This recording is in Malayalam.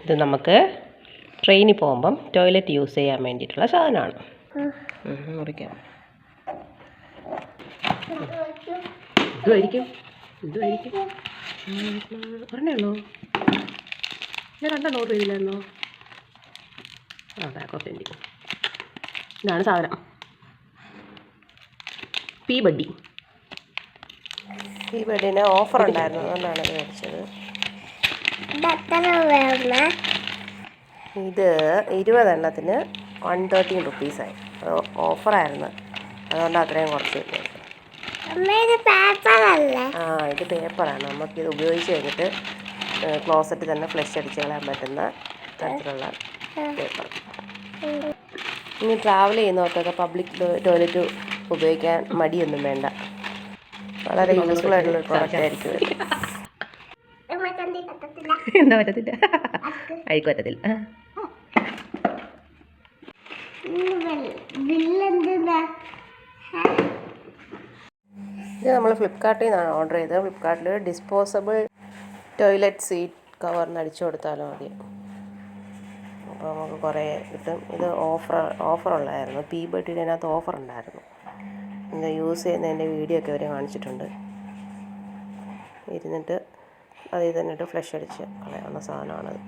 ഇത് നമുക്ക് ട്രെയിനിൽ പോകുമ്പം ടോയ്ലറ്റ് യൂസ് ചെയ്യാൻ വേണ്ടിയിട്ടുള്ള സാധനമാണ്. മുറിക്കാം. ഇതുമായിരിക്കും പറഞ്ഞേ ഉള്ളൂ. ഞാൻ 2 ഓർഡർ ചെയ്തില്ലായിരുന്നോ? ബാക്ക് ഓഫ് എൻ്റെ ഇതാണ് സാധനം. പീ ബഡിന് ഓഫർ ഉണ്ടായിരുന്നു, അതുകൊണ്ടാണ് ഇത് മേടിച്ചത്. ഇത് 20 എണ്ണത്തിന് 113 റുപ്പീസായി. അത് ഓഫറായിരുന്നു, അതുകൊണ്ട് അത്രയും കുറച്ച് കിട്ടിയത്. ഇത് പേപ്പറാണ്. നമുക്കിത് ഉപയോഗിച്ച് കഴിഞ്ഞിട്ട് ക്ലോസറ്റ് തന്നെ ഫ്ലഷ് അടിച്ച് കളയാൻ പറ്റുന്ന തരത്തിലുള്ള പേപ്പർ. ഇനി ട്രാവൽ ചെയ്യുന്നവർക്കൊക്കെ പബ്ലിക് ടോയ്ലറ്റ് ഉപയോഗിക്കാൻ മടിയൊന്നും വേണ്ട. വളരെ യൂസ്ഫുൾ ആയിട്ടുള്ളൊരു പ്രോഡക്റ്റ് ആയിരിക്കും. എന്താ പറ്റത്തില്ല? അഴിക്ക് പറ്റത്തില്ല. ഇത് നമ്മൾ ഫ്ലിപ്കാർട്ടിൽ നിന്നാണ് ഓർഡർ ചെയ്തത്. ഫ്ലിപ്കാർട്ടിൽ ഡിസ്പോസബിൾ ടോയ്ലറ്റ് സീറ്റ് കവറിന് അടിച്ചു കൊടുത്താലും മതി. അപ്പോൾ നമുക്ക് കുറേ കിട്ടും. ഇത് ഓഫറുള്ളതായിരുന്നു. പീ ബഡിയുടെ അതിനകത്ത് ഓഫർ ഉണ്ടായിരുന്നു. ഇത് യൂസ് ചെയ്യുന്നതിൻ്റെ വീഡിയോ ഒക്കെ അവർ കാണിച്ചിട്ടുണ്ട്. ഇരുന്നിട്ട് അതിൽ തന്നിട്ട് ഫ്ലഷ് അടിച്ച് കളയാവുന്ന സാധനമാണത്.